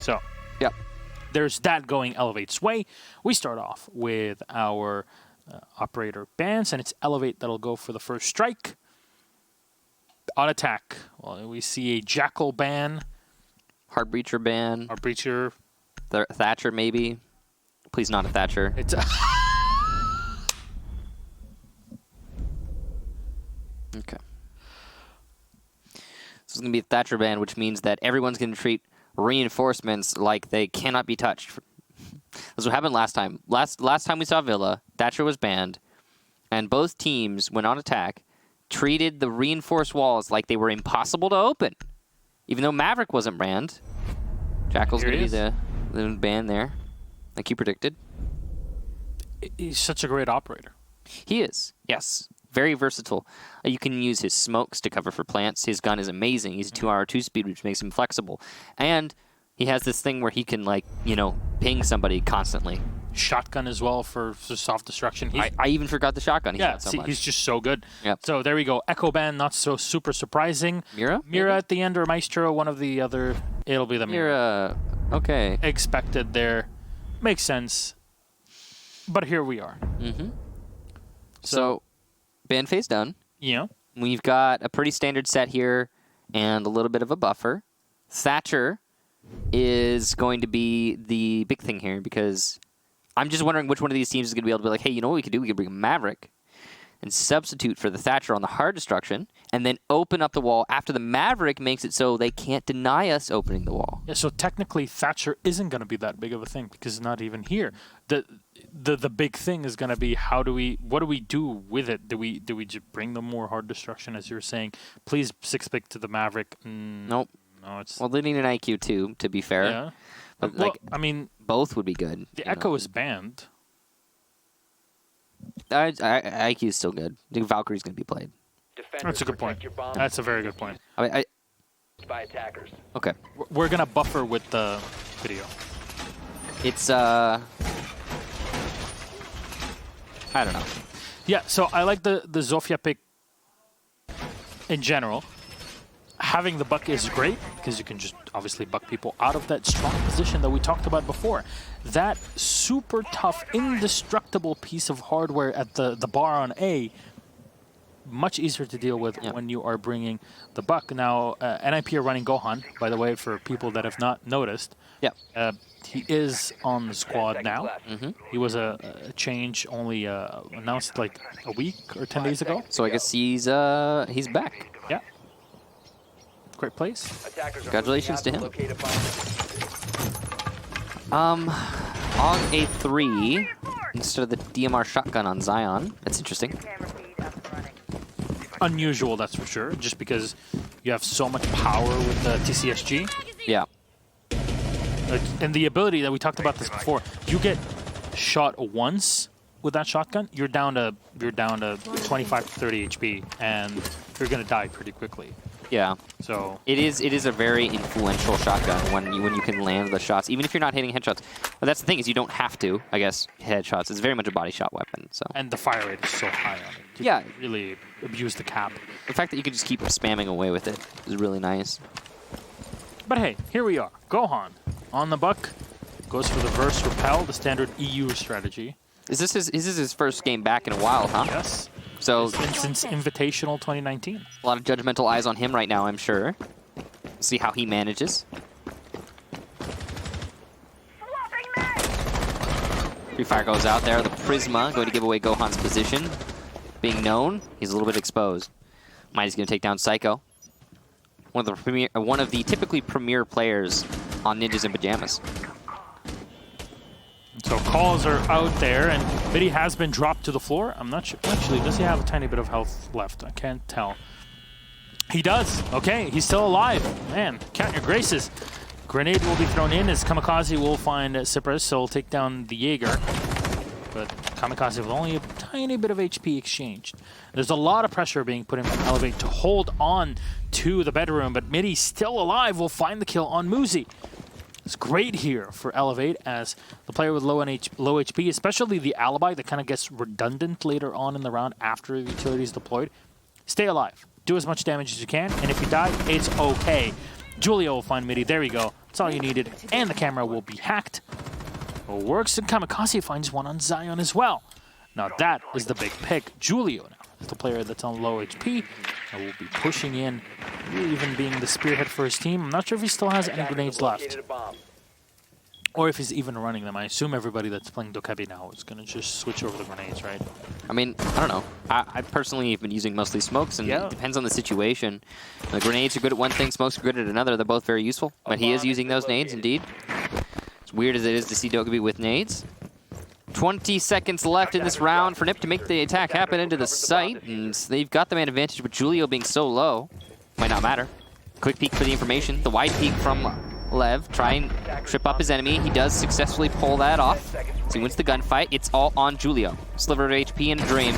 So, Yep. there's that going Elevate's way. We start off with our operator bans, and it's Elevate that'll go for the first strike. On attack, well, we see a Jackal ban. Heart Breacher ban. Our Breacher. Thatcher, maybe. Please not a Thatcher. It's Okay. This is going to be a Thatcher ban, which means that everyone's going to treat reinforcements like they cannot be touched. That's what happened last time. Last time we saw Villa, Thatcher was banned, and both teams, when on attack, treated the reinforced walls like they were impossible to open. Even though Maverick wasn't banned. Jackal's going to be the ban there, like you predicted. He's such a great operator. He is, yes. Very versatile. You can use his smokes to cover for plants. His gun is amazing. He's a 2-hour 2-speed, which makes him flexible. And he has this thing where he can, like, ping somebody constantly. Shotgun as well for soft destruction. I even forgot the shotgun. He shot so much. He's just so good. Yep. So there we go. Echo ban, not so super surprising. Mira? Mira at the end, or Maestro, one of the other. It'll be the Mira. Okay. Expected there. Makes sense. But here we are. Mm-hmm. So ban phase done. Yeah. We've got a pretty standard set here and a little bit of a buffer. Thatcher is going to be the big thing here because I'm just wondering which one of these teams is going to be able to be like, hey, you know what we could do? We could bring a Maverick and substitute for the Thatcher on the hard destruction and then open up the wall after the Maverick makes it so they can't deny us opening the wall. Yeah, so technically Thatcher isn't going to be that big of a thing because it's not even here. The big thing is going to be what do we do with it? Do we just bring them more hard destruction as you're saying? Please 6-pick to the Maverick. Nope. No, it's... Well, they need an IQ too, to be fair. Yeah. But, well, I mean... Both would be good. The Echo is banned. IQ is still good. I think Valkyrie's going to be played. That's a good point. That's a very good point. By attackers. Okay. We're going to buffer with the video. It's, I don't know. Yeah, so I like the Zofia pick in general. Having the buck is great because you can just obviously buck people out of that strong position that we talked about before. That super tough, indestructible piece of hardware at the bar on A, much easier to deal with when you are bringing the buck. Now, NIP are running Gohan, by the way, for people that have not noticed. Yeah. He is on the squad now. Mm-hmm. He was a change only announced like a week or 10 days ago. So I guess he's back. Yeah. Great place. Congratulations to him. On A3, instead of the DMR shotgun on Zion. That's interesting. Unusual, that's for sure, just because you have so much power with the TCSG. Yeah. And the ability that we talked about this before, you get shot once with that shotgun, you're down to 25 to 30 HP, and you're gonna die pretty quickly. Yeah. So it is a very influential shotgun when you can land the shots, even if you're not hitting headshots. But that's the thing, is you don't have to, I guess, hit headshots. It's very much a body shot weapon. So. And the fire rate is so high on it. You yeah. really abuse the cap. The fact that you can just keep spamming away with it is really nice. But hey, here we are. Gohan on the buck, goes for the verse repel, the standard EU strategy. Is this his first game back in a while, huh? Yes. So since Invitational 2019. A lot of judgmental eyes on him right now, I'm sure. See how he manages. Free fire goes out there. The Prisma going to give away Gohan's position. Being known, he's a little bit exposed. Mighty's going to take down Psycho. One of the typically premier players on Ninjas in Pyjamas. So calls are out there, and Biddy has been dropped to the floor. I'm not sure. Actually, does he have a tiny bit of health left? I can't tell. He does. Okay, he's still alive. Man, count your graces. Grenade will be thrown in as Kamikaze will find Cypress, so he'll take down the Jaeger. But Kamikaze with only a tiny bit of HP exchanged. There's a lot of pressure being put in from Elevate to hold on to the bedroom, but Middy still alive will find the kill on Muzi. It's great here for Elevate as the player with low HP, especially the alibi that kind of gets redundant later on in the round after the utility is deployed. Stay alive. Do as much damage as you can, and if you die, it's okay. Julio will find Midi. There we go. That's all you needed. And the camera will be hacked. It works, and Kamikaze finds one on Zion as well. Now that is the big pick. Julio now is the player that's on low HP and will be pushing in, really even being the spearhead for his team. I'm not sure if he still has any grenades left, or if he's even running them. I assume everybody that's playing Dokkaebi now is going to just switch over the grenades, right? I mean, I don't know. I personally have been using mostly smokes, and it depends on the situation. The grenades are good at one thing, smokes are good at another. They're both very useful, but he is using those nades, indeed. As weird as it is to see Dokkaebi with nades. 20 seconds left in this round for NIP to make the attack happen into the site, and they've got the man advantage, but Julio being so low might not matter. Quick peek for the information. The wide peek from Lev, try and trip up his enemy. He does successfully pull that off. So he wins the gunfight. It's all on Julio. Sliver of HP and a dream.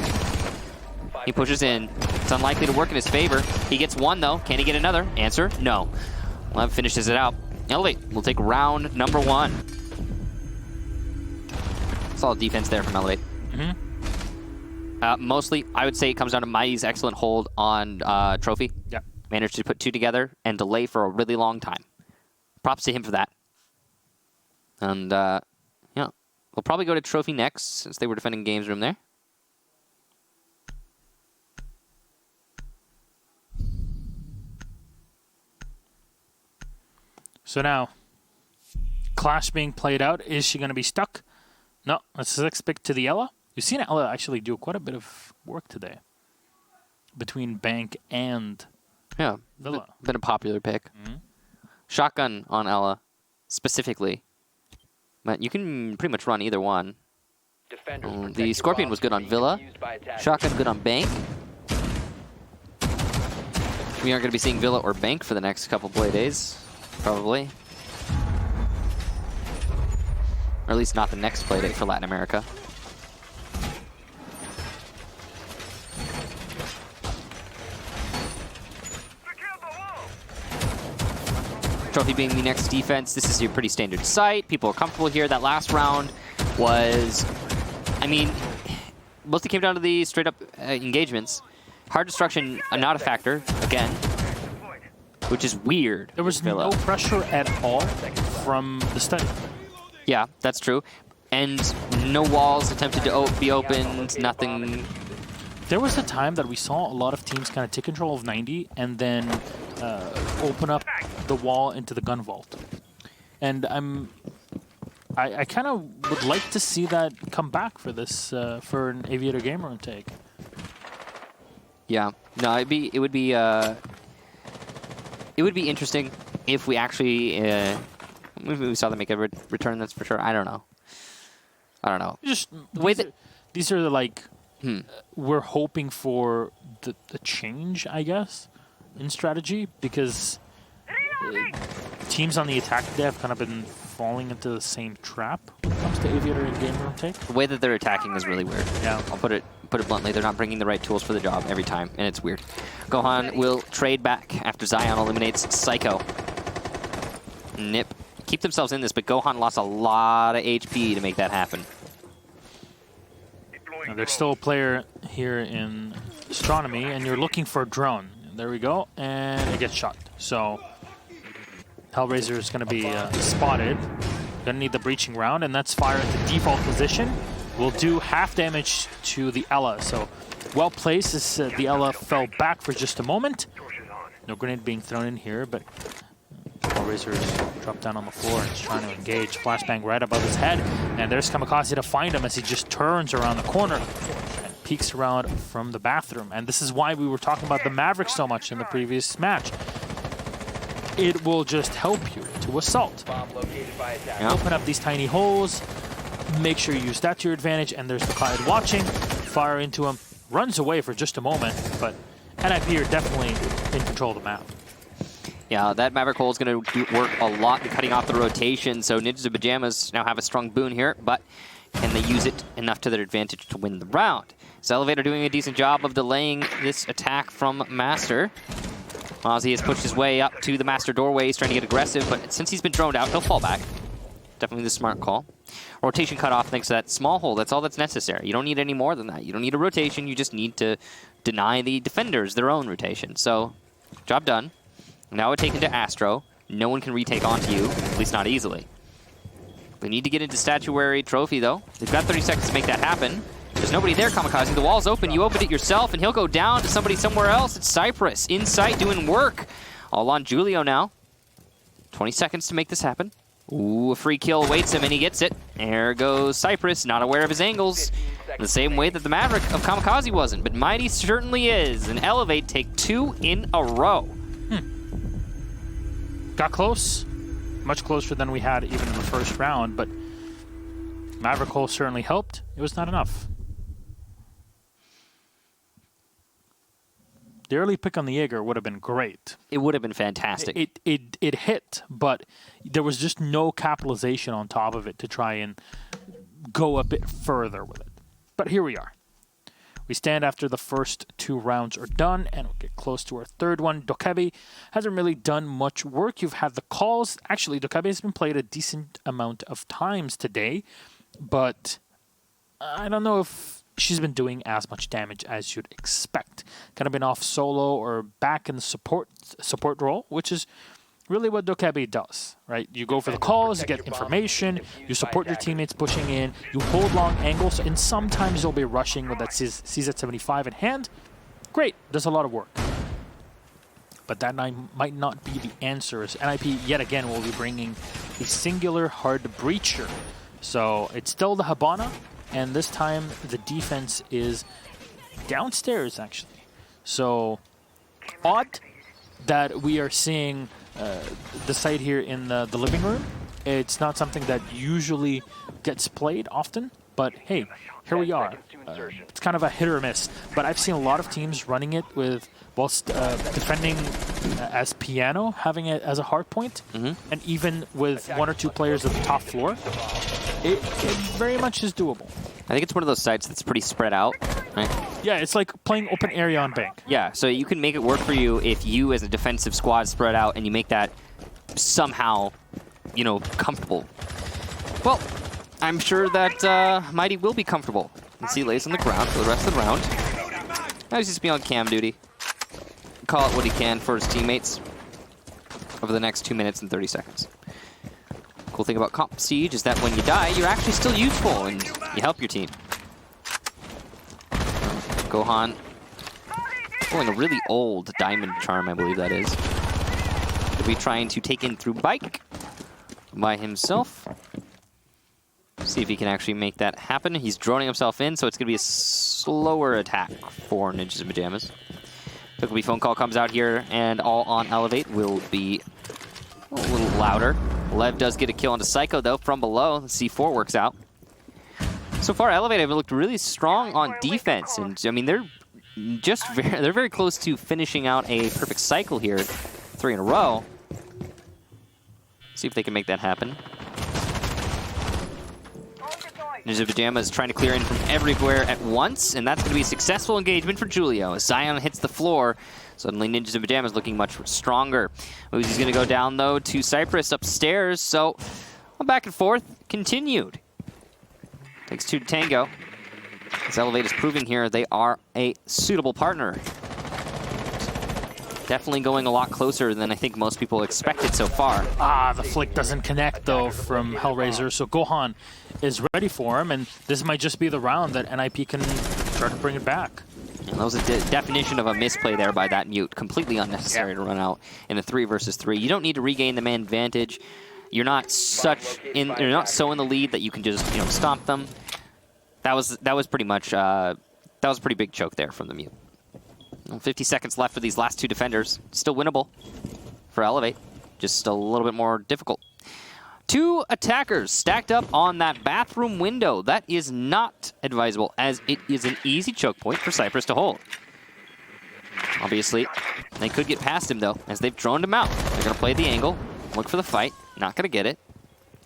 He pushes in. It's unlikely to work in his favor. He gets one, though. Can he get another? Answer, no. Lev finishes it out. Elevate will take round number 1. Solid defense there from Elevate. Mostly, I would say it comes down to Mighty's excellent hold on Trophy. Yeah. Managed to put 2 together and delay for a really long time. Props to him for that. And, yeah, we'll probably go to Trophy next, since they were defending Games Room there. So now, Clash being played out. Is she going to be stuck? No, let's expect to the Ella. You've seen Ella actually do quite a bit of work today between Bank and Villa. Been a popular pick. Shotgun on Ella, specifically. But you can pretty much run either one. The Scorpion was good on Villa. Shotgun good on Bank. We aren't going to be seeing Villa or Bank for the next couple play days, probably. Or at least not the next play date for Latin America. Trophy being the next defense. This is a pretty standard site. People are comfortable here. That last round was, I mean, mostly came down to the straight up engagements. Hard destruction, not a factor, again, which is weird. There was no pressure at all from the study. Yeah, that's true. And no walls attempted to be opened, nothing. There was a time that we saw a lot of teams kind of take control of 90 and then open up the wall into the gun vault. And I kind of would like to see that come back for this, for an Aviator Game Room take. Yeah, no, it would be interesting if we actually, maybe we saw them make a return, that's for sure. I don't know. Just the way that these are like, we're hoping for the change, I guess, in strategy, because teams on the attack today have kind of been falling into the same trap when it comes to Aviator and Game Room take. The way that they're attacking is really weird. Yeah, I'll put it bluntly. They're not bringing the right tools for the job every time, and it's weird. Gohan will trade back after Zion eliminates Psycho. NIP keep themselves in this, but Gohan lost a lot of HP to make that happen. Now, there's still a player here in Astronomy, and you're looking for a drone. There we go, and it gets shot. So Hellraiser is going to be spotted. Going to need the breaching round, and that's fire into default position. Will do half damage to the Ella. So well placed as the Ella fell back for just a moment. No grenade being thrown in here, but Hellraiser dropped down on the floor and is trying to engage. Flashbang right above his head, and there's Kamikaze to find him as he just turns around the corner and peeks around from the bathroom. And this is why we were talking about the Maverick so much in the previous match. It will just help you to assault. Open up these tiny holes, make sure you use that to your advantage, and there's the Clyde watching. Fire into him, runs away for just a moment, but NIP are definitely in control of the map. Yeah, that Maverick hole is going to work a lot in cutting off the rotation, so Ninjas of Pyjamas now have a strong boon here, but can they use it enough to their advantage to win the round? Is Elevator doing a decent job of delaying this attack from Master? Ozzy has pushed his way up to the Master doorway. He's trying to get aggressive, but since he's been droned out, he'll fall back. Definitely the smart call. Rotation cut off thanks to that small hole. That's all that's necessary. You don't need any more than that. You don't need a rotation. You just need to deny the defenders their own rotation. So, job done. Now we're taken to Astro. no one can retake onto you, at least not easily. We need to get into Statuary Trophy, though. They've got 30 seconds to make that happen. There's nobody there, Kamikaze. The wall's open. You opened it yourself, and he'll go down to somebody somewhere else. It's Cypress, in sight, doing work. All on Julio now. 20 seconds to make this happen. Ooh, a free kill awaits him, and he gets it. There goes Cypress, not aware of his angles. The same way that the Maverick of Kamikaze wasn't, but Mighty certainly is. And Elevate take 2 in a row. Got close. Much closer than we had even in the first round, but Maverick hole certainly helped. It was not enough. The early pick on the Jaeger would have been great. It would have been fantastic. It hit, but there was just no capitalization on top of it to try and go a bit further with it. But here we are. We stand after the first 2 rounds are done, and we'll get close to our third one. Dokkaebi hasn't really done much work. You've had the calls. Actually, Dokkaebi has been played a decent amount of times today, but I don't know if she's been doing as much damage as you'd expect. Kind of been off solo or back in the support role, which is really what Dokkaebi does, right? You go for the calls, you get information, you support your teammates pushing in, you hold long angles, and sometimes you'll be rushing with that CZ75 in hand. Great, does a lot of work. But that might not be the answer, as NIP yet again will be bringing a singular hard breacher. So it's still the Habana, and this time the defense is downstairs, actually. So odd that we are seeing the site here in the living room. It's not something that usually gets played often, but hey, here we are. It's kind of a hit or miss, but I've seen a lot of teams running it with, whilst defending as piano, having it as a hard point, and even with 1 or 2 players at the top floor, it very much is doable. I think it's one of those sites that's pretty spread out, right? Yeah, it's like playing open area on bank. Yeah, so you can make it work for you if you, as a defensive squad, spread out and you make that somehow, you know, comfortable. Well, I'm sure that Mighty will be comfortable. Let's see, he lays on the ground for the rest of the round. Now he's just be on cam duty. Call it what he can for his teammates over the next 2 minutes and 30 seconds. Cool thing about Comp Siege is that when you die, you're actually still useful and you help your team. Gohan pulling a really old diamond charm, I believe that is. He'll be trying to take in through bike by himself. See if he can actually make that happen. He's droning himself in, so it's going to be a slower attack for Ninjas in Pyjamas. Dokkaebi phone call comes out here, and all on Elevate will be a little louder. Lev does get a kill onto Psycho, though, from below. The C4 works out. So far, Elevate have looked really strong on defense, and I mean they're very close to finishing out a perfect cycle here, 3 in a row. See if they can make that happen. Ninja Pyjamas trying to clear in from everywhere at once, and that's going to be a successful engagement for Julio. As Zion hits the floor, suddenly Ninjas in Pyjamas looking much stronger. Uzi's going to go down, though, to Cypress upstairs, so back and forth continued. Takes 2 to tango. As Elevate is proving here, they are a suitable partner. Definitely going a lot closer than I think most people expected so far. Ah, the flick doesn't connect, though, from Hellraiser, so Gohan is ready for him, and this might just be the round that NIP can try to bring it back. And that was a definition of a misplay there by that mute. Completely unnecessary to run out in a 3 versus 3. You don't need to regain the man advantage. You're not so in the lead that you can just, you know, stomp them. That was pretty much that was a pretty big choke there from the mute. 50 seconds left for these last 2 defenders. Still winnable for Elevate, just a little bit more difficult. 2 attackers stacked up on that bathroom window. That is not advisable, as it is an easy choke point for Cypress to hold. Obviously, they could get past him, though, as they've droned him out. They're going to play the angle, look for the fight. Not going to get it.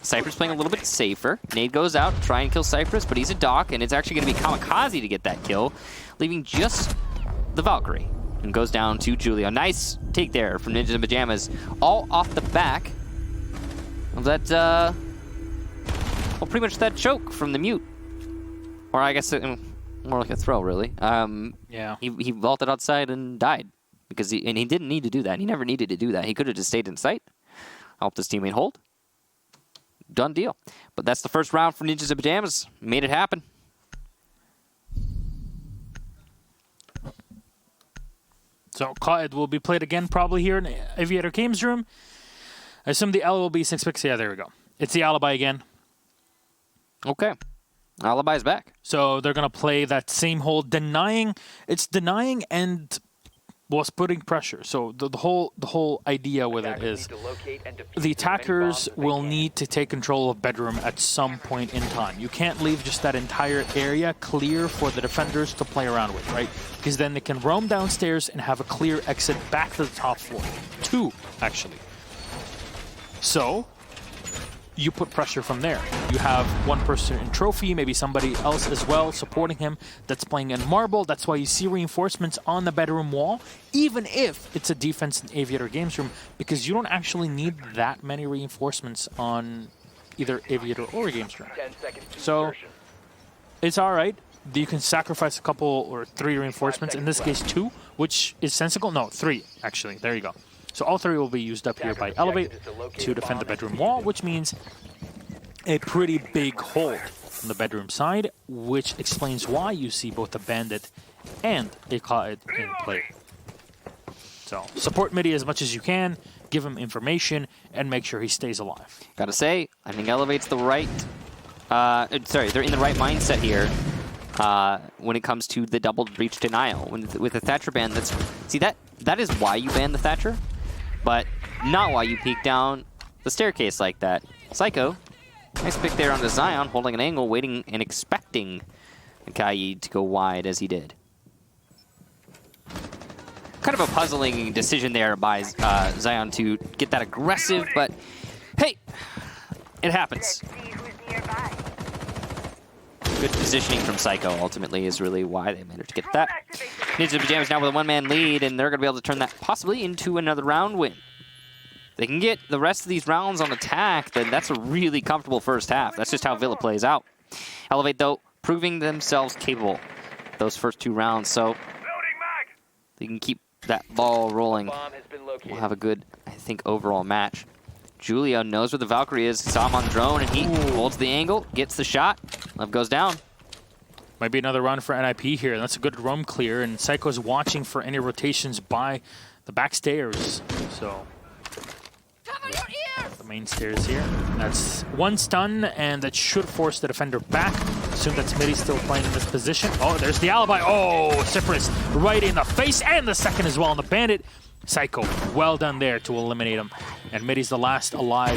Cypress playing a little bit safer. Nade goes out, try and kill Cypress, but he's a dock, and it's actually going to be Kamikaze to get that kill, leaving just the Valkyrie, and goes down to Julio. Nice take there from Ninjas in Pyjamas, all off the back of that, well, pretty much that choke from the mute. Or I guess more like a throw, really. Yeah. He vaulted outside and died, because he didn't need to do that. He never needed to do that. He could have just stayed in sight. Helped his teammate hold. Done deal. But that's the first round for Ninjas in Pyjamas. Made it happen. So it will be played again probably here in Aviator Games Room. I assume the L will be 6 picks. Yeah, there we go. It's the Alibi again. Okay. Alibi's back. So they're going to play that same hold, denying. It's denying and was putting pressure. So the whole idea with it is the attackers will need to take control of bedroom at some point in time. You can't leave just that entire area clear for the defenders to play around with, right? Because then they can roam downstairs and have a clear exit back to the top floor. 2, actually. So you put pressure from there. You have one person in trophy, maybe somebody else as well supporting him that's playing in marble. That's why you see reinforcements on the bedroom wall, even if it's a defense in Aviator Games Room, because you don't actually need that many reinforcements on either Aviator or Games Room. So it's all right. You can sacrifice a couple or 3 reinforcements, in this case 2, which is sensible. No, 3, actually. There you go. So all 3 will be used up here by Elevate to defend the bedroom wall, which means a pretty big hold from the bedroom side, which explains why you see both a Bandit and a Qaed in play. So support Midi as much as you can, give him information, and make sure he stays alive. Gotta say, I think Elevate's the right... they're in the right mindset here when it comes to the double breach denial. With the Thatcher ban, that is why you ban the Thatcher, but not why you peek down the staircase like that. Psycho, nice pick there on the Zion, holding an angle, waiting and expecting Kaid to go wide as he did. Kind of a puzzling decision there by Zion to get that aggressive, but hey, it happens. Good positioning from Psycho, ultimately, is really why they managed to get that. Ninjas in Pyjamas now with a one-man lead, and they're going to be able to turn that possibly into another round win. They can get the rest of these rounds on attack, then that's a really comfortable first half. That's just how Villa plays out. Elevate, though, proving themselves capable those first 2 rounds, so they can keep that ball rolling. We'll have a good, I think, overall match. Julio knows where the Valkyrie is. He saw him on drone, and he holds the angle, gets the shot. Love goes down. Might be another run for NIP here. That's a good roam clear, and Psycho's watching for any rotations by the back stairs. So the main stairs here. That's 1 stun, and that should force the defender back. Assume that's Midi still playing in this position. Oh, there's the alibi. Oh, Cypress right in the face, and the second as well on the Bandit. Psycho, well done there to eliminate him. And Midi's the last alive.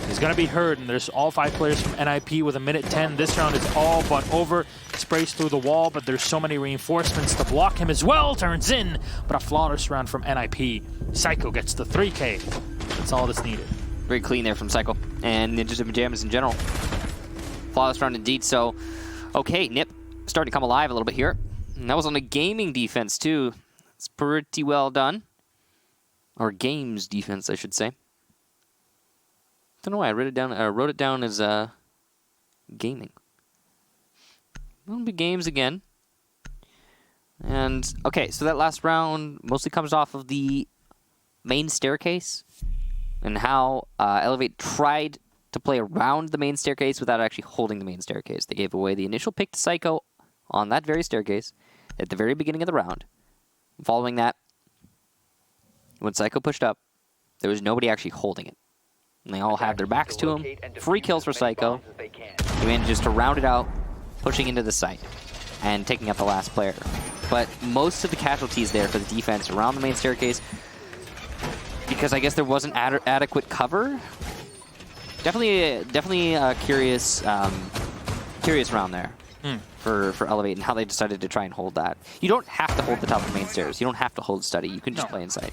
He's going to be hurt, and there's all 5 players from NIP with a minute 10. This round is all but over. Sprays through the wall, but there's so many reinforcements to block him as well. Turns in, but a flawless round from NIP. Psycho gets the 3K. That's all that's needed. Very clean there from Psycho and Ninjas in Pyjamas in general. Flawless round indeed. So, okay, Nip starting to come alive a little bit here. And that was on the gaming defense, too. It's pretty well done. Or games defense, I should say. Don't know why I wrote it down as gaming. It'll be games again. And okay, so that last round mostly comes off of the main staircase and how Elevate tried to play around the main staircase without actually holding the main staircase. They gave away the initial pick to Psycho on that very staircase at the very beginning of the round. Following that, when Psycho pushed up, there was nobody actually holding it. And they all had their backs to him. Free kills for Psycho. He manages to round it out, pushing into the site and taking out the last player. But most of the casualties there for the defense around the main staircase, because I guess there wasn't adequate cover. Definitely a curious round there for Elevate and how they decided to try and hold that. You don't have to hold the top of the main stairs. You don't have to hold study. You can just play inside.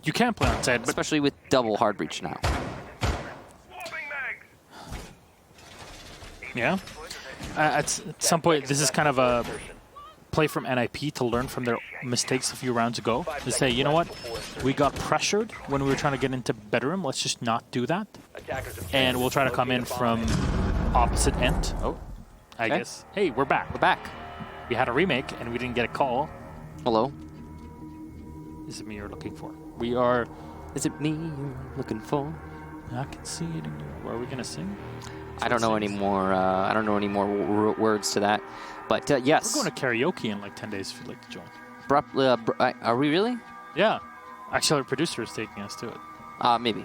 You can play outside, but especially with double hard breach now. Yeah. At some point, this is kind of a play from NIP to learn from their mistakes a few rounds ago. To say, you know what? We got pressured when we were trying to get into bedroom. Let's just not do that. And we'll try to come in from opposite end. Oh, I guess. Hey, we're back. We're back. We had a remake, and we didn't get a call. Hello. Is it me you're looking for? We are... Is it me you're looking for? I can see it in you. Are we gonna sing? I don't know any more. I don't know any more words to that. But yes. We're going to karaoke in like 10 days if you'd like to join. Are we really? Yeah. Actually, our producer is taking us to it. Maybe.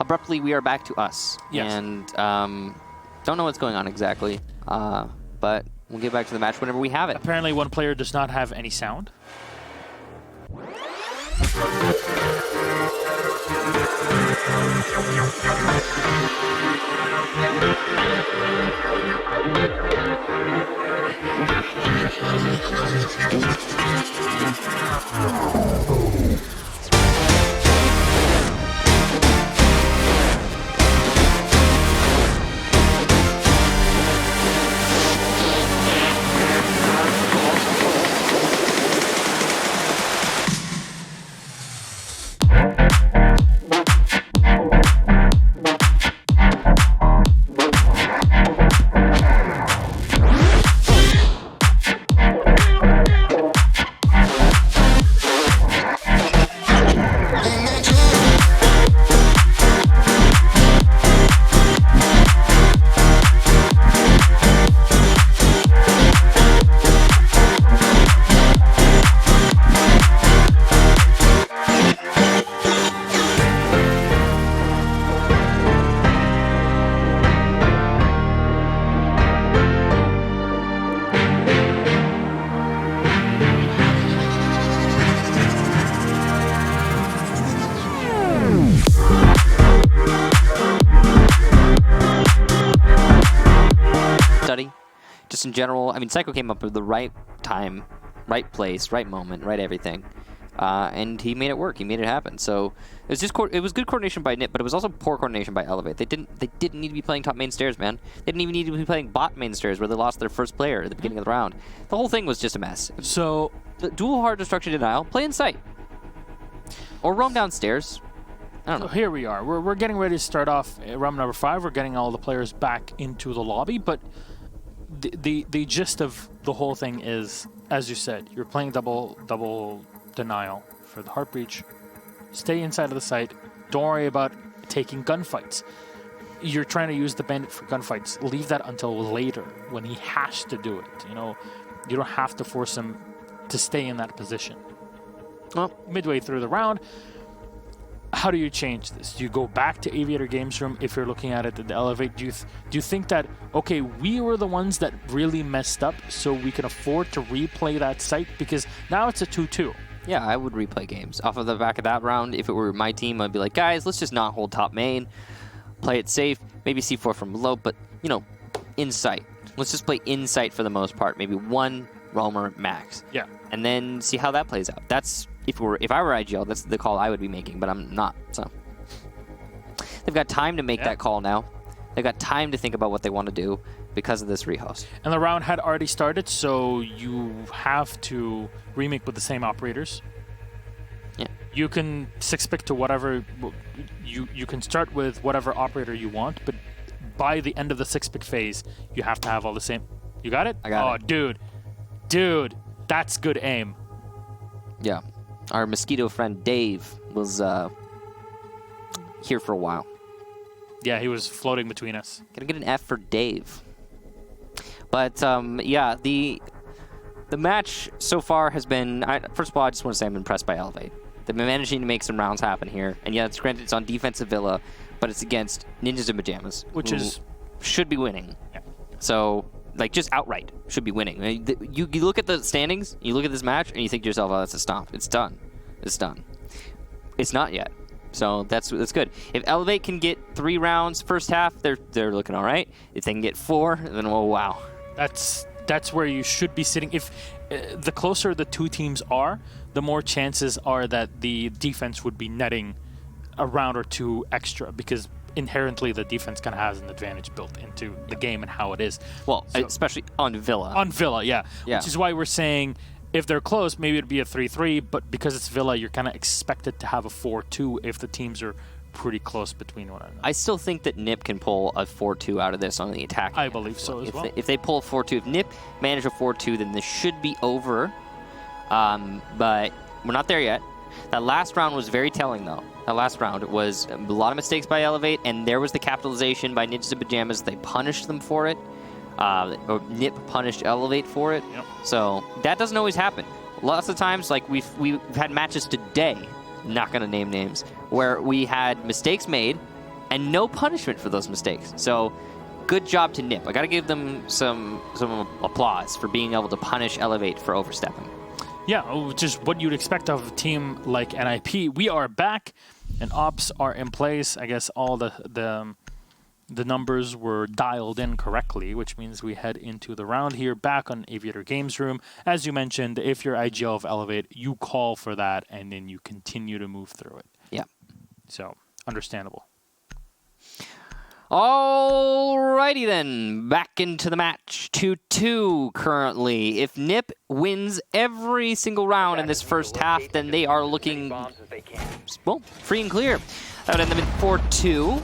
Abruptly, we are back to us. Yes. And don't know what's going on exactly. But we'll get back to the match whenever we have it. Apparently, one player does not have any sound. Just in general, I mean, Psycho came up with the right time, right place, right moment, right everything, and he made it work. He made it happen. So it was just it was good coordination by Nip, but it was also poor coordination by Elevate. They didn't need to be playing top main stairs, man. They didn't even need to be playing bot main stairs where they lost their first player at the beginning of the round. The whole thing was just a mess. So the dual hard destruction denial, play in sight, or roam downstairs. I don't know. So here we are. We're getting ready to start off round number 5. We're getting all the players back into the lobby, but the gist of the whole thing is, as you said, you're playing double denial for the heart breach. Stay inside of the site. Don't worry about taking gunfights. You're trying to use the bandit for gunfights. Leave that until later when he has to do it. You know, you don't have to force him to stay in that position. Well, midway through the round, how do you change this? Do you go back to Aviator Games Room if you're looking at it at the Elevate? Do you think that, okay, we were the ones that really messed up, so we can afford to replay that site? Because now it's a 2-2. Yeah, I would replay games. Off of the back of that round, if it were my team, I'd be like, guys, let's just not hold top main. Play it safe. Maybe C4 from below, but, you know, in sight. Let's just play in sight for the most part. Maybe one roamer max. Yeah. And then see how that plays out. That's... If I were IGL, that's the call I would be making, but I'm not. So they've got time to make that call now. They've got time to think about what they want to do because of this rehost. And the round had already started, so you have to remake with the same operators. Yeah. You can 6-pick to whatever you can start with whatever operator you want, but by the end of the 6-pick phase, you have to have all the same. You got it? I got it. Dude, that's good aim. Yeah. Our mosquito friend Dave was here for a while. Yeah, he was floating between us. Gonna get an F for Dave. But yeah, the match so far has been. First of all, I just want to say I'm impressed by Elevate. They've been managing to make some rounds happen here, and yeah, it's granted it's on defensive Villa, but it's against Ninjas and Pyjamas, which should be winning. Yeah. So. Like, just outright should be winning. I mean, you look at the standings, you look at this match, and you think to yourself, oh, that's a stomp. It's done. It's done. It's not yet. So that's good. If Elevate can get 3 rounds first half, they're looking all right. If they can get 4, then, oh, wow. That's where you should be sitting. If the closer the two teams are, the more chances are that the defense would be netting a round or 2 extra, because inherently the defense kind of has an advantage built into the game and how it is. Well, so, especially on Villa. On Villa, yeah. Which is why we're saying if they're close, maybe it'd be a 3-3, but because it's Villa, you're kind of expected to have a 4-2 if the teams are pretty close between one another. I still think that Nip can pull a 4-2 out of this on the attack. I believe so as well. If they pull a 4-2, if Nip manage a 4-2, then this should be over. But we're not there yet. That last round was very telling, though. last round was a lot of mistakes by Elevate, and there was the capitalization by Ninjas and Pyjamas. They punished them for it. Or Nip punished Elevate for it. Yep. So that doesn't always happen. Lots of times, like we've had matches today, not going to name names, where we had mistakes made and no punishment for those mistakes. So good job to Nip. I got to give them some applause for being able to punish Elevate for overstepping. Yeah, just what you'd expect of a team like NIP. We are back, and ops are in place. I guess all the numbers were dialed in correctly, which means we head into the round here, back on Aviator Games Room. As you mentioned, if you're IGL of Elevate, you call for that, and then you continue to move through it. Yeah. So, understandable. Alrighty then, back into the match. 2-2 currently. If Nip wins every single round in this first half, then they are looking, well, free and clear. That would end them in 4-2.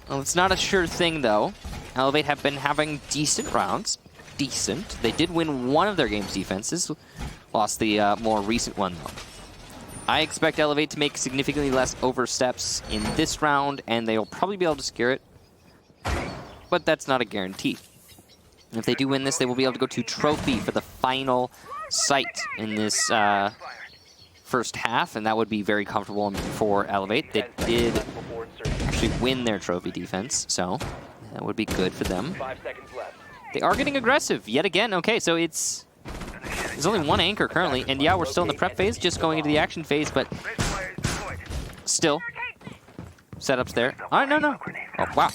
Well, it's not a sure thing, though. Elevate have been having decent rounds. Decent. They did win one of their game's defenses. Lost the more recent one, though. I expect Elevate to make significantly less oversteps in this round, and they'll probably be able to secure it. But that's not a guarantee. And if they do win this, they will be able to go to Trophy for the final site in this first half, and that would be very comfortable for Elevate. They did actually win their Trophy defense, so that would be good for them. 5 seconds left. They are getting aggressive yet again. Okay, so there's only one anchor currently, and yeah, we're still in the prep phase, just going into the action phase, but still, setups there. All right, no. Oh, wow.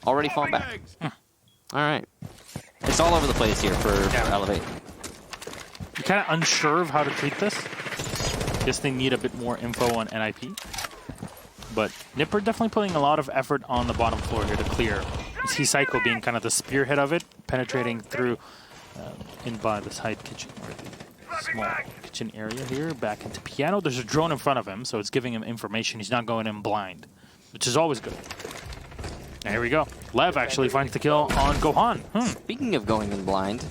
Already falling back. All right. It's all over the place here for Elevate. You're kind of unsure of how to treat this. Guess they need a bit more info on NIP. But Nipper definitely putting a lot of effort on the bottom floor here to clear. You see Psycho being kind of the spearhead of it, penetrating through in by the side kitchen, or the small kitchen area here, back into piano. There's a drone in front of him, so it's giving him information. He's not going in blind, which is always good. And here we go. Lev actually finds the kill on Gohan. Speaking of going in blind,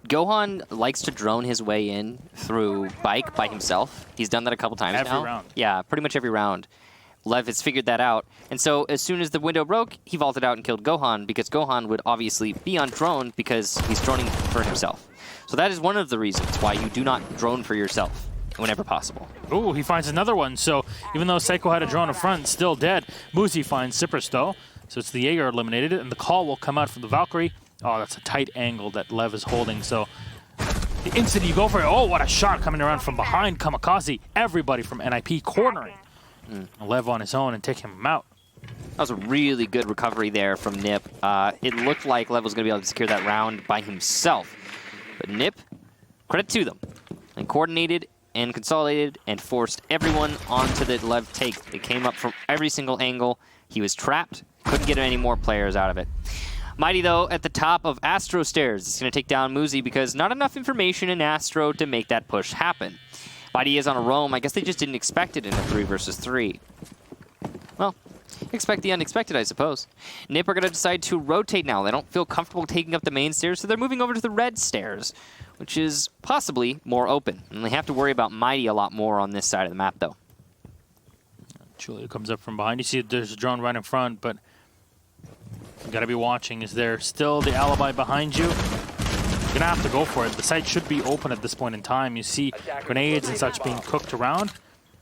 Gohan likes to drone his way in through bike by himself. He's done that a couple times now. Every round. Yeah, pretty much every round. Lev has figured that out. And so as soon as the window broke, he vaulted out and killed Gohan, because Gohan would obviously be on drone because he's droning for himself. So that is one of the reasons why you do not drone for yourself whenever possible. Ooh, he finds another one. So even though Psycho had a drone in front, still dead. Muzi finds Cypress though. So it's the Jaeger eliminated, and the call will come out from the Valkyrie. Oh, that's a tight angle that Lev is holding. So the instant you go for it, oh, what a shot coming around from behind Kamikaze. Everybody from NIP cornering Lev on his own and taking him out. That was a really good recovery there from Nip. It looked like Lev was going to be able to secure that round by himself. But Nip, credit to them, and coordinated and consolidated and forced everyone onto the Lev take. They came up from every single angle. He was trapped. Couldn't get any more players out of it. Mighty, though, at the top of Astro Stairs. It's going to take down Muzi because not enough information in Astro to make that push happen. Mighty is on a roam. I guess they just didn't expect it in a 3 versus 3. Well, expect the unexpected, I suppose. Nip are going to decide to rotate now. They don't feel comfortable taking up the main stairs, so they're moving over to the red stairs, which is possibly more open. And they have to worry about Mighty a lot more on this side of the map, though. Julia comes up from behind. You see there's a drone right in front, but you got to be watching. Is there still the alibi behind you? You're going to have to go for it. The site should be open at this point in time. You see grenades and such being cooked around.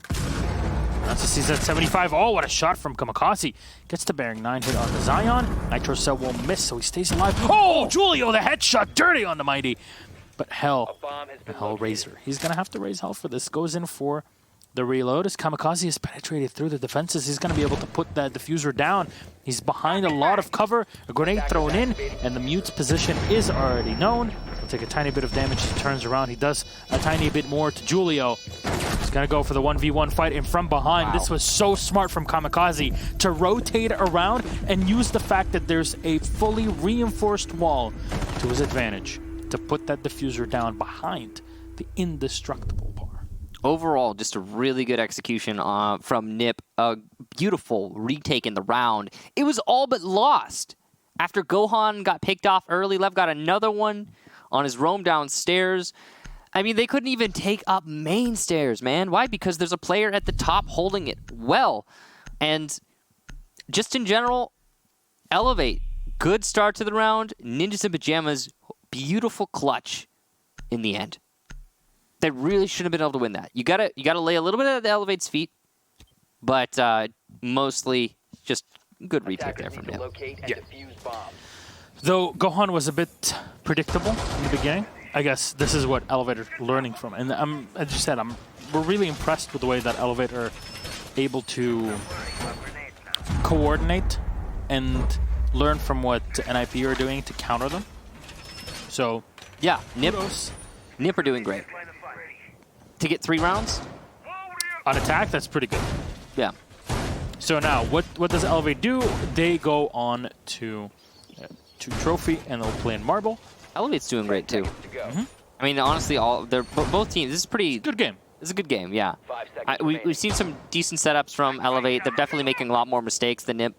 That's a CZ-75. Oh, what a shot from Kamikaze. Gets the bearing 9 hit on the Zion. Nitro Cell will miss, so he stays alive. Oh, Julio, the headshot dirty on the Mighty. But Hell, the Hellraiser. He's going to have to raise Hell for this. Goes in for the reload as Kamikaze has penetrated through the defenses. He's going to be able to put that diffuser down. He's behind a lot of cover. A grenade thrown in, and the mute's position is already known. He'll take a tiny bit of damage. He turns around. He does a tiny bit more to Julio. He's going to go for the 1v1 fight in from behind. Wow. This was so smart from Kamikaze to rotate around and use the fact that there's a fully reinforced wall to his advantage to put that diffuser down behind the indestructible bar. Overall, just a really good execution from Nip. A beautiful retake in the round. It was all but lost. After Gohan got picked off early, Lev got another one on his roam downstairs. I mean, they couldn't even take up main stairs, man. Why? Because there's a player at the top holding it well. And just in general, Elevate, good start to the round. Ninjas and Pyjamas, beautiful clutch in the end. They really shouldn't have been able to win that. You gotta lay a little bit at the Elevate's feet, but mostly just good retake there from him. Yeah. Though Gohan was a bit predictable in the beginning, I guess this is what Elevate are learning from. And as you said, we're really impressed with the way that Elevate are able to coordinate and learn from what NIP are doing to counter them. So, yeah, Nip are doing great. To get 3 rounds? On attack, that's pretty good. Yeah. So now, what does Elevate do? They go on to Trophy, and they'll play in Marble. Elevate's doing great, too. I mean, honestly, both teams, this is pretty... Good game. This is a good game, yeah. We've seen some decent setups from Elevate. They're definitely making a lot more mistakes than Nip.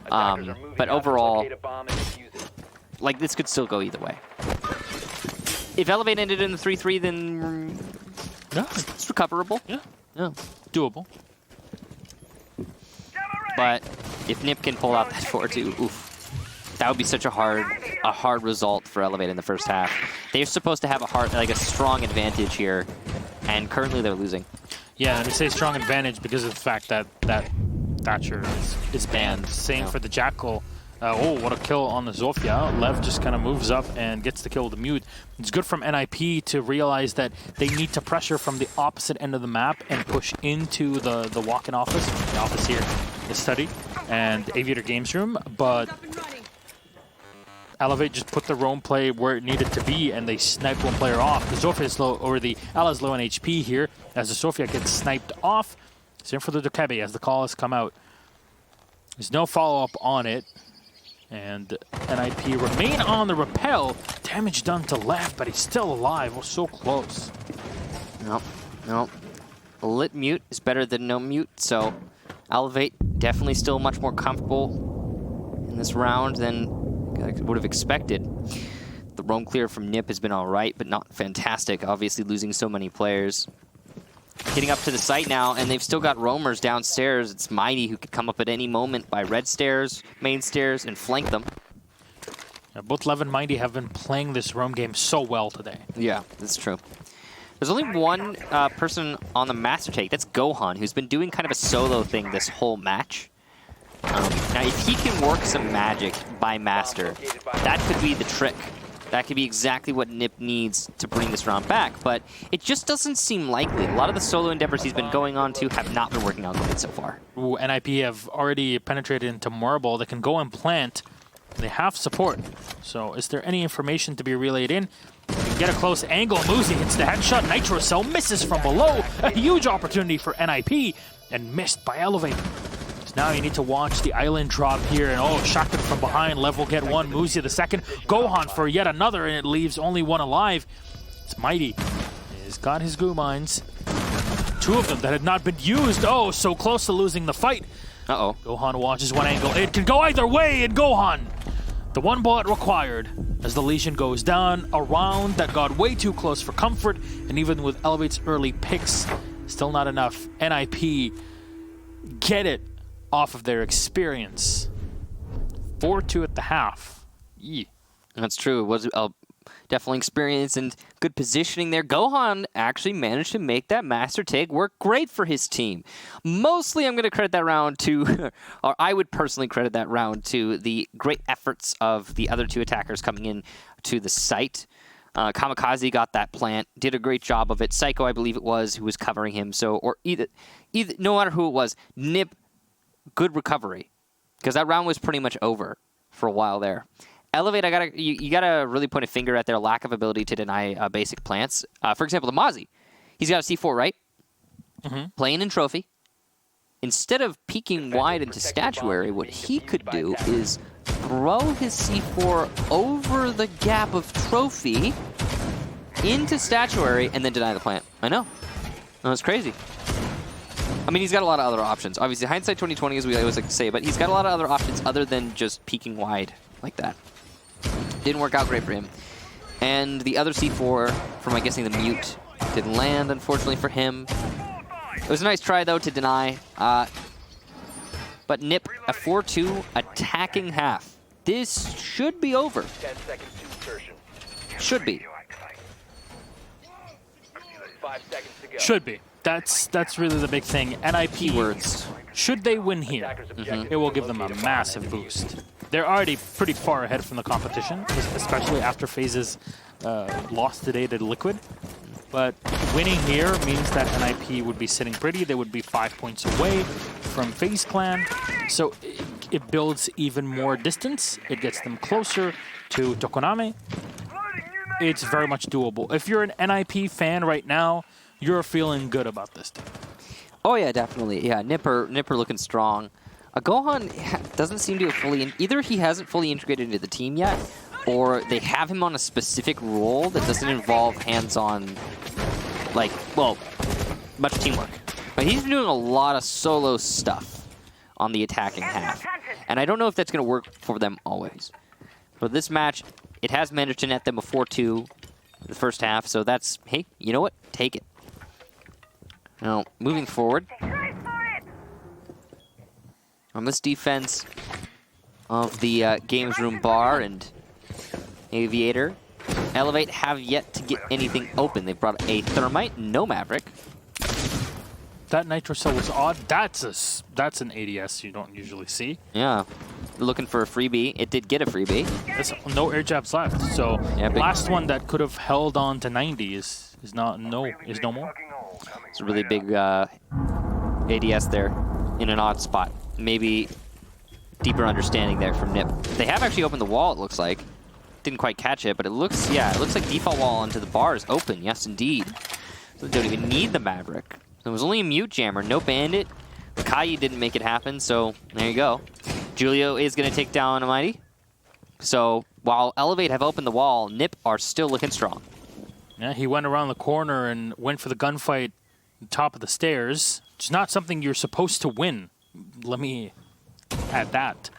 But overall, like, this could still go either way. If Elevate ended in the 3-3, then it's recoverable. Yeah. Yeah. Doable. But if Nip can pull out that 4-2, oof, that would be such a hard result for Elevate in the first half. They're supposed to have a strong advantage here, and currently they're losing. Yeah, and we say strong advantage because of the fact that Thatcher is banned. Same for the Jackal. Oh, what a kill on the Zofia. Lev just kind of moves up and gets the kill with the Mute. It's good from NIP to realize that they need to pressure from the opposite end of the map and push into the walk-in office. The office here, the study, and Aviator Games Room. But Elevate just put the roam play where it needed to be, and they sniped one player off. The Zofia is low, or the Ala is low on HP here, as the Zofia gets sniped off. Same for the Dokkaebi as the call has come out. There's no follow-up on it. And NIP remain on the repel. Damage done to Lev, but he's still alive. We're so close. Nope. A lit mute is better than no mute, so Elevate definitely still much more comfortable in this round than I would have expected. The roam clear from Nip has been alright, but not fantastic. Obviously losing so many players. Getting up to the site now, and they've still got roamers downstairs. It's Mighty who could come up at any moment by red stairs, main stairs, and flank them. Yeah, both Lev and Mighty have been playing this roam game so well today. Yeah, that's true. There's only one person on the Master Take. That's Gohan, who's been doing kind of a solo thing this whole match. Now, if he can work some magic by Master, that could be the trick. That could be exactly what Nip needs to bring this round back, but it just doesn't seem likely. A lot of the solo endeavors he's been going on to have not been working out great so far. Ooh, NIP have already penetrated into Marble. They can go and plant. They have support. So is there any information to be relayed in? You can get a close angle. Muzi hits the headshot. Nitro Cell misses from below. A huge opportunity for NIP, and missed by Elevate. Now you need to watch the island drop here, and oh, shotgun from behind. Lev will get one, Muzi the second, Gohan for yet another, and it leaves only one alive. It's Mighty. He's got his goo mines. 2 of them that had not been used. Oh, so close to losing the fight. Uh-oh. Gohan watches one angle. It can go either way, and Gohan, the one bullet required as the Legion goes down. A round that got way too close for comfort, and even with Elevate's early picks, still not enough. NIP get it off of their experience. 4-2 at the half. Yeah. That's true. It was definitely experience and good positioning there. Gohan actually managed to make that Master Take work great for his team. Mostly I'm going to credit that round to, or I would personally credit that round to the great efforts of the other 2 attackers coming in to the site. Kamikaze got that plant, did a great job of it. Psycho, I believe it was, who was covering him. So, or either no matter who it was, Nip, good recovery, because that round was pretty much over for a while there. Elevate, you gotta really point a finger at their lack of ability to deny basic plants. For example, the Mozzie, he's got a C4, right? Playing in Trophy. Instead of peeking wide into Statuary, what he could do is throw his C4 over the gap of Trophy into Statuary and then deny the plant. I know. No, it's crazy. I mean, he's got a lot of other options. Obviously, hindsight 2020, as we always like to say, but he's got a lot of other options other than just peeking wide like that. Didn't work out great for him. And the other C4 from, I'm guessing, the mute didn't land, unfortunately for him. It was a nice try, though, to deny. But Nip, a 4-2 attacking half. This should be over. 10 seconds to insertion. Should be. 5 seconds to go. Should be. That's really the big thing. NIP, Keywords. should they win here, Attackers objective it will to give them a locate bomb massive and defuse it. boost. They're already pretty far ahead from the competition, especially after FaZe's lost today to Liquid. But winning here means that NIP would be sitting pretty. They would be 5 points away from FaZe Clan. So it builds even more distance. It gets them closer to Tokoname. It's very much doable. If you're an NIP fan right now, you're feeling good about this team. Oh, yeah, definitely. Yeah, Nipper looking strong. Gohan doesn't seem to have fully... Either he hasn't fully integrated into the team yet, or they have him on a specific role that doesn't involve hands-on, like, well, much teamwork. But he's been doing a lot of solo stuff on the attacking half. And I don't know if that's going to work for them always. For this match, it has managed to net them a 4-2 the first half, so that's, hey, you know what? Take it. Now, moving forward, on this defense of the Games Room Bar and Aviator, Elevate have yet to get anything open. They brought a Thermite, no Maverick. That Nitro Cell was odd. That's an ADS you don't usually see. Yeah, looking for a freebie. It did get a freebie. There's no air jabs left. So Yeah, big- last one that could have held on to 90 is no more. It's a really big ADS there in an odd spot. Maybe deeper understanding there from Nip. They have actually opened the wall, it looks like. Didn't quite catch it, but it looks like default wall onto the bar is open. Yes, indeed. So they don't even need the Maverick. There was only a mute jammer, no bandit. Kai didn't make it happen, so there you go. Julio is going to take down Almighty. So while Elevate have opened the wall, Nip are still looking strong. Yeah, he went around the corner and went for the gunfight at the top of the stairs. It's not something you're supposed to win. Let me add that.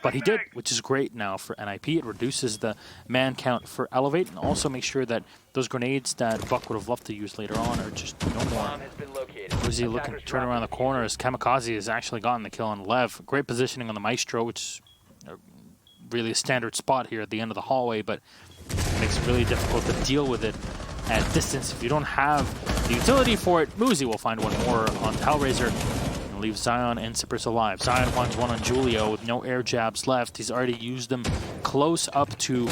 But he did, which is great now for NIP. It reduces the man count for Elevate and also makes sure that those grenades that Buck would have loved to use later on are just no more. Bomb has been located. Was he looking to Attackers turn around the dropping corner as Kamikaze has actually gotten the kill on Lev. Great positioning on the Maestro, which is really a standard spot here at the end of the hallway, but it makes it really difficult to deal with it at distance. If you don't have the utility for it, Muzi will find one more on Hellraiser and leave Zion and Cypress alive. Zion finds one on Julio with no air jabs left. He's already used them close up to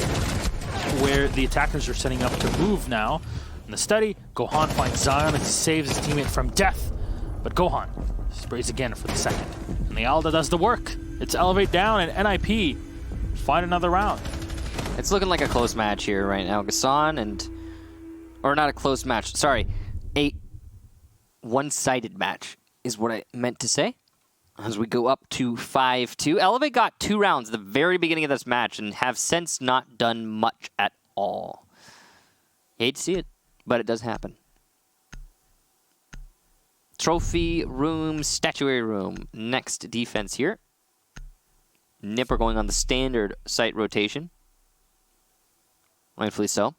where the attackers are setting up to move now. In the study, Gohan finds Zion and saves his teammate from death. But Gohan sprays again for the second. And the Alda does the work. It's Elevate down and NIP find another round. It's looking like a close match here right now. Gassan and... Or not a close match. Sorry. A one-sided match is what I meant to say. As we go up to 5-2. Elevate got 2 rounds at the very beginning of this match and have since not done much at all. Hate to see it, but it does happen. Trophy room, statuary room. Next defense here. Nipper going on the standard site rotation. Rightfully so.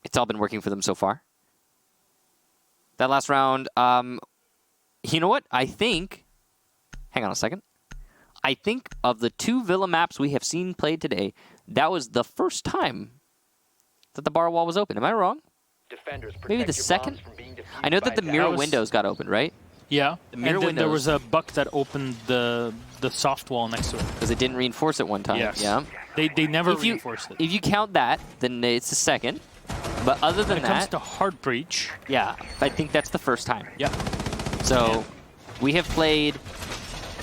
It's all been working for them so far. That last round, you know what? I think, hang on a second. I think of the 2 Villa maps we have seen played today, that was the first time that the bar wall was open. Am I wrong? Defenders Maybe protect the your second? bombs from being defused I know by that the attackers. mirror was- windows got opened, right? Yeah, The mirror and then there windows. was a buck that opened the soft wall next to it. Because it didn't reinforce it one time. Yes. Yeah. They never If you, reinforced it. if you count that, then it's the second. But other than When it comes that, to Heart Breach, yeah, I think that's the first time. yeah. So we have played,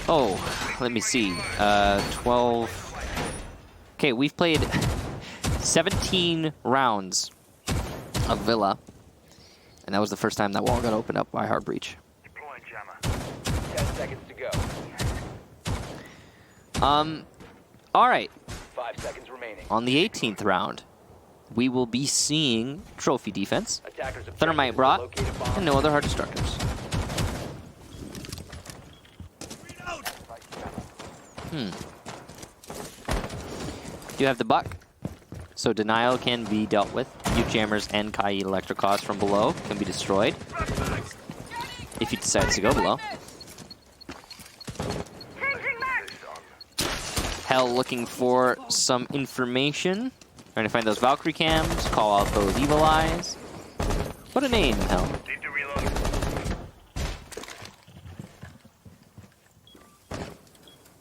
let me see, 12. Okay, we've played 17 rounds of Villa. And that was the first time that wall got opened up by Heart Breach. 10 seconds to go. All right, 5 seconds remaining. on the 18th round, we will be seeing trophy defense, Attackers objective Thermite is to brought, locate a bomb. and no other hard destructors. Do you have the buck? so denial can be dealt with. Pyjamas and Kai Electroclaws from below can be destroyed if he decides to go below. Hell looking for some information. Trying to find those Valkyrie cams, call out those evil eyes. What a name, Hell.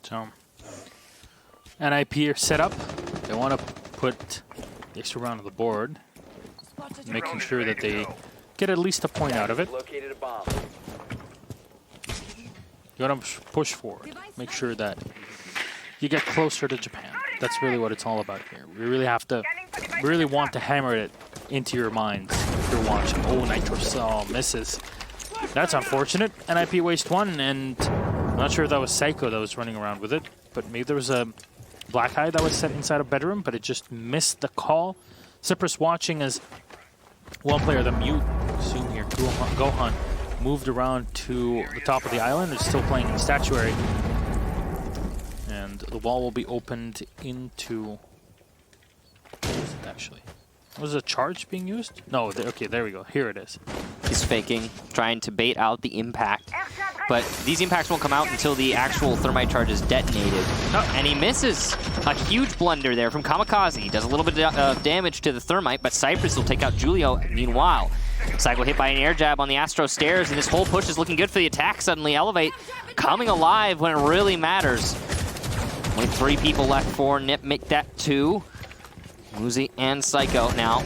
So, NIP are set up. They want to put the extra round on the board, making sure that they get at least a point out of it. Located a bomb. You want to push forward. Make sure that you get closer to Japan. That's really what it's all about here. We really have to, we really want to hammer it into your minds if you're watching. Oh, Nitro Cell misses. That's unfortunate. NIP waste one, and I'm not sure if that was Psycho that was running around with it, but maybe there was a Black Eye that was set inside a bedroom, but it just missed the call. Cypress watching as one player, the mute, zoom here, Gohan, moved around to the top of the island. It's still playing in statuary. And the wall will be opened into... What is it actually? Was a charge being used? No, okay, there we go. Here it is. He's faking, trying to bait out the impact. But these impacts won't come out until the actual thermite charge is detonated. Oh, and he misses. A huge blunder there from Kamikaze. He does a little bit of damage to the thermite, but Cypress will take out Julio. Meanwhile, Psycho hit by an air jab on the Astro stairs, and this whole push is looking good for the attack. Suddenly Elevate coming alive when it really matters. Only 3 people left for Nip, make that 2. Muzi and Psycho now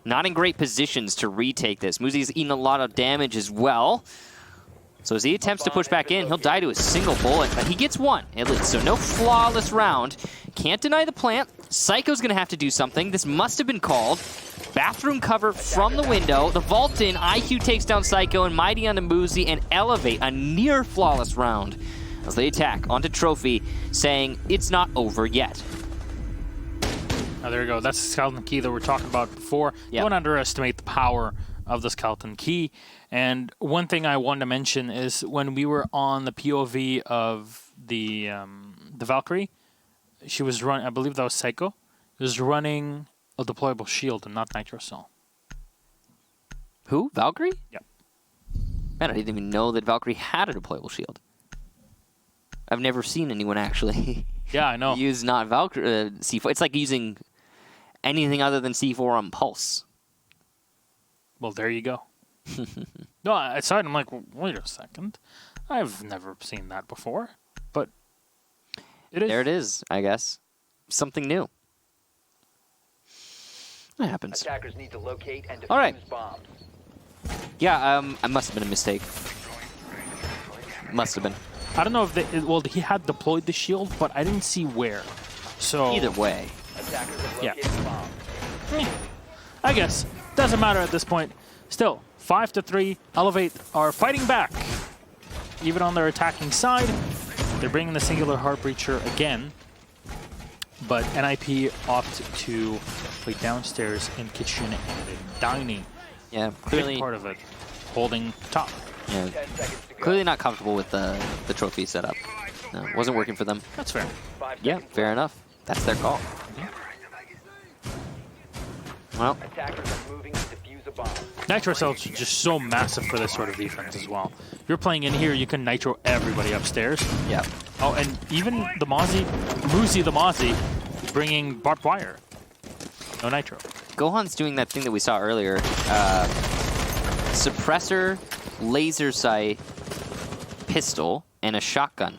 not in great positions to retake this. Muzi's eaten a lot of damage as well. So as he attempts to push back in, he'll die to a single bullet, but he gets one at least. So no flawless round. Can't deny the plant. Psycho's gonna have to do something. This must have been called. Bathroom cover from the window. The vault in. IQ takes down Psycho and Mighty onto Muzi and Elevate. A near flawless round as they attack onto Trophy, saying it's not over yet. Oh, there you go. That's the Skeleton Key that we were talking about before. Yep. Don't underestimate the power of the Skeleton Key. And one thing I wanted to mention is when we were on the POV of the Valkyrie, she was running, I believe that was Psycho, was running a deployable shield and not Nitro Cell. Who? Valkyrie? Yep. Man, I didn't even know that Valkyrie had a deployable shield. I've never seen anyone actually yeah, I know. use not Valkyrie C4. It's like using anything other than C4 on Pulse. Well, there you go. No, I saw it, I'm like, wait a second. I've never seen that before. But it is. There it is, I guess. Something new. That happens. Attackers need to locate and defuse all right. bombs. Yeah, it must have been a mistake. Must have been. I don't know if they, well, he had deployed the shield, but I didn't see where. So either way. Attackers have located bombs. I guess doesn't matter at this point. Still, 5-3. Elevate are fighting back, even on their attacking side. They're bringing the singular Heartbreacher again, but NIP opt to play downstairs in kitchen and in dining. Yeah, clearly big part of it, holding top. Yeah, clearly not comfortable with the trophy setup. No, wasn't working for them. That's fair. Yeah, fair enough. That's their call. Well, attackers are moving to defuse a bomb. Nitro Cell's just so massive for this sort of defense as well. If you're playing in here, you can Nitro everybody upstairs. Yeah. Oh, and even the Muzi the Mozzie, bringing barbed wire. No Nitro. Gohan's doing that thing that we saw earlier. Suppressor, laser sight, pistol, and a shotgun.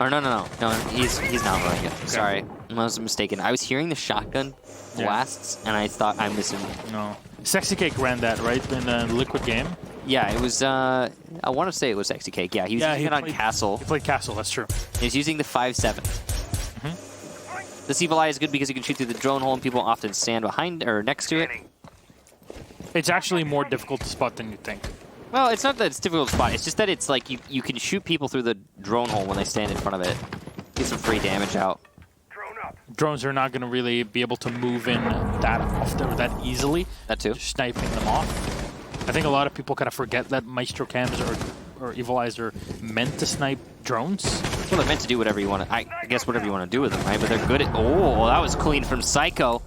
Or no, he's not running it. Okay. Sorry, I was mistaken. I was hearing the shotgun blasts, and I thought I'm missing. No. Sexy Cake ran that, right, in the Liquid game? Yeah, it was, I want to say it was Sexy Cake. Yeah, he was using it on Castle. He played Castle, that's true. He's using the 5.7. This Evil Eye is good because you can shoot through the drone hole and people often stand behind or next to it. It's actually more difficult to spot than you think. Well, it's not that it's difficult to spot. It's just that it's like you can shoot people through the drone hole when they stand in front of it. Get some free damage out. Drones are not going to really be able to move in that often or that easily. That too. Just sniping them off. I think a lot of people kind of forget that Maestro Cams or Evil Eyes are meant to snipe drones. Well, they're meant to do whatever you want to, I guess whatever you want to do with them, right? But they're good at, oh, that was clean from Psycho.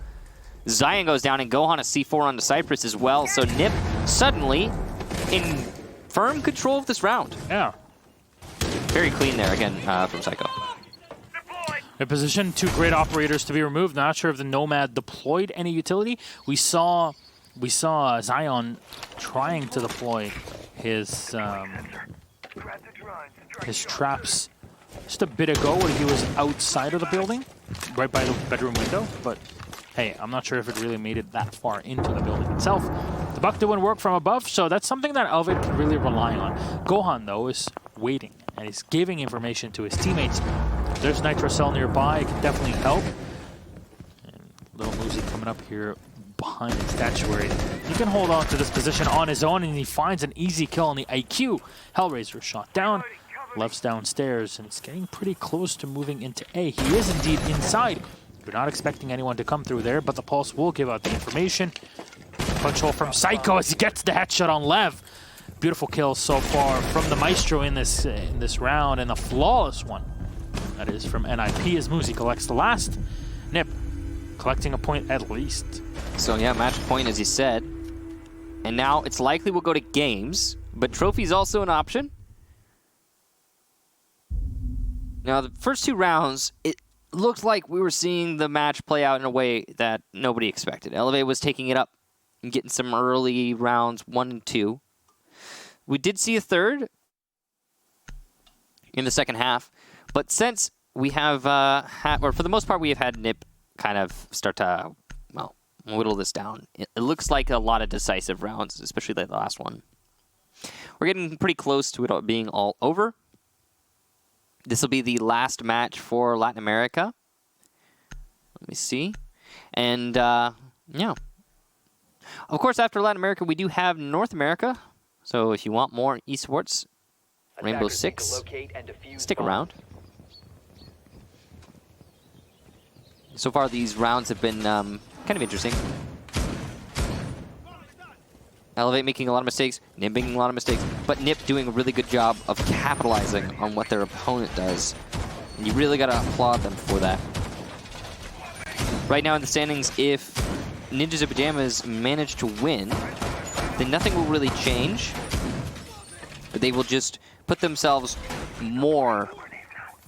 Zion goes down, and Gohan a C4 onto Cypress as well. So Nip suddenly in firm control of this round. Yeah. Very clean there again from Psycho. In position, 2 great operators to be removed. Not sure if the Nomad deployed any utility. We saw Zion trying to deploy his traps just a bit ago when he was outside of the building, right by the bedroom window. But hey, I'm not sure if it really made it that far into the building itself. The buck didn't work from above, so that's something that Elevate can really rely on. Gohan, though, is waiting, and he's giving information to his teammates. If there's Nitro Cell nearby, it can definitely help. And little Muzi coming up here behind the statuary. He can hold on to this position on his own, and he finds an easy kill on the IQ. Hellraiser shot down. Left's downstairs, and it's getting pretty close to moving into A. He is indeed inside. You're not expecting anyone to come through there, but the Pulse will give out the information. Punch hole from Psycho as he gets the headshot on Lev. Beautiful kill so far from the Maestro in this round, and a flawless one. That is from NIP as Muzi collects the last. Nip collecting a point at least. So yeah, match point as you said. And now it's likely we'll go to games, but trophy's also an option. Now, the first 2 rounds, it looked like we were seeing the match play out in a way that nobody expected. Elevate was taking it up and getting some early rounds, 1 and 2. We did see a third in the second half, but since we have, or for the most part, we have had Nip kind of start to, well, whittle this down. It looks like a lot of decisive rounds, especially like the last one. We're getting pretty close to it being all over. This will be the last match for Latin America. Let me see. And, yeah. Of course, after Latin America, we do have North America. So if you want more esports, Rainbow Six, stick around. So far, these rounds have been kind of interesting. Elevate making a lot of mistakes, Nip making a lot of mistakes, but Nip doing a really good job of capitalizing on what their opponent does. And you really got to applaud them for that. Right now in the standings, if Ninjas of Pyjamas manage to win, then nothing will really change. But they will just put themselves more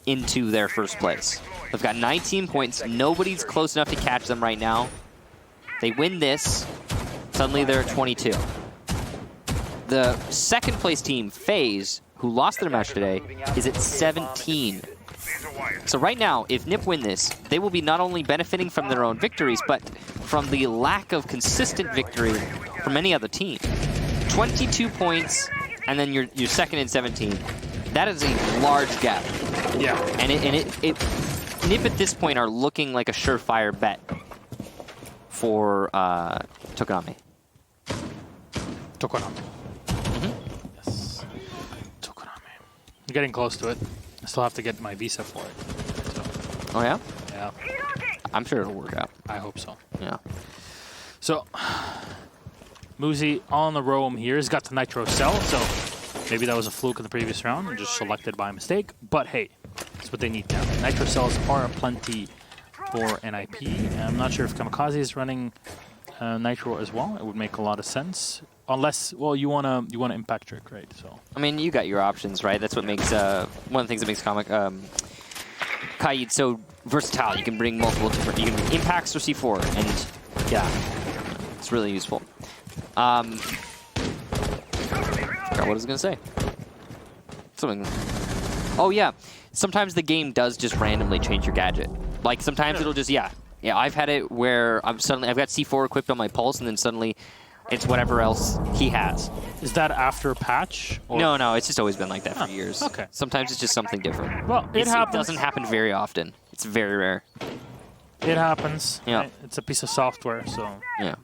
into their first place. They've got 19 points. Nobody's close enough to catch them right now. They win this, suddenly they're at 22. The second place team, FaZe, who lost their match today, is at 17. So right now, if Nip win this, they will be not only benefiting from their own victories, but from the lack of consistent victory from any other team. 22 points, and then you're second and 17. That is a large gap. Yeah. And Nip at this point are looking like a surefire bet for Tokonami. Tokonami. Yes. Tokonami. I'm getting close to it. I still have to get my visa for it. So, Oh, yeah? yeah. I'm sure it'll work out. I hope so. Yeah. So, Muzi on the roam here. He's got the Nitro Cell, so maybe that was a fluke in the previous round and just selected by mistake. But hey, that's what they need now. Nitro Cells are aplenty for NIP. And I'm not sure if Kamikaze is running Nitro as well. It would make a lot of sense. Unless, well, you wanna impact trick, right? So I mean, you got your options, right? That's what makes one of the things that makes Kaid so versatile. You can bring multiple different. You can bring impacts or C4, and yeah, it's really useful. Forgot what I was gonna say. Something. Oh yeah, sometimes the game does just randomly change your gadget. Like sometimes it'll just yeah. I've had it where I've got C4 equipped on my Pulse, and then suddenly it's whatever else he has. is that after patch? Or? No, it's just always been like that for years. Okay. Sometimes it's just something different. Well, it happens. It doesn't happen very often. It's very rare. It happens. Yeah. Right? It's a piece of software, so. Yeah.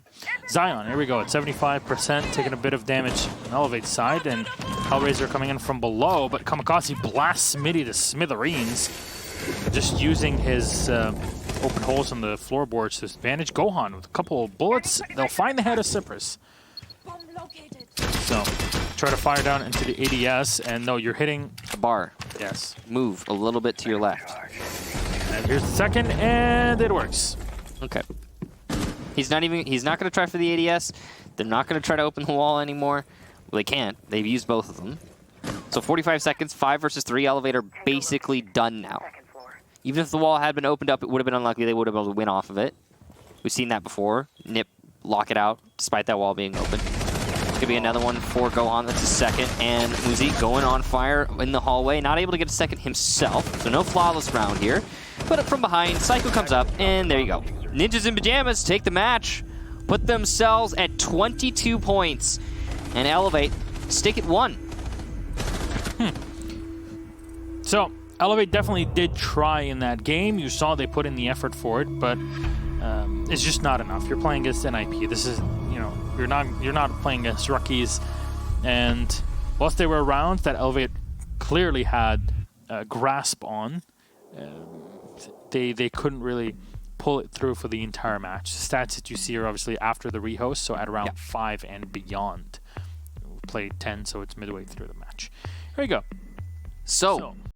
Zion, here we go at 75%, taking a bit of damage on Elevate side, and Hellraiser coming in from below, but Kamikaze blasts Smitty to smithereens, just using his open holes on the floorboards to his advantage. Gohan with a couple of bullets, they'll find the head of Cypress. So, try to fire down into the ADS, and no, you're hitting The bar. yes. Move a little bit to your left. And here's the second, and it works. Okay. He's not going to try for the ADS. They're not going to try to open the wall anymore. Well, they can't. They've used both of them. So 45 seconds, 5 versus 3 elevator basically done now. Even if the wall had been opened up, it would have been unlikely they would have been able to win off of it. We've seen that before. Nip, lock it out, despite that wall being open. Could be another one for Gohan. That's a second. And Uzi going on fire in the hallway. Not able to get a second himself. So no flawless round here. But from behind, Psycho comes up, and there you go. Ninjas in Pyjamas take the match. Put themselves at 22 points. And Elevate, stick at 1. So, Elevate definitely did try in that game. You saw they put in the effort for it, but it's just not enough. You're playing against NIP. This is, you know, you're not playing against rookies. And whilst they were around, that Elevate clearly had a grasp on, they couldn't really pull it through for the entire match. The stats that you see are obviously after the rehost, so at around 5 and beyond. We played 10, so it's midway through the match. Here we go. So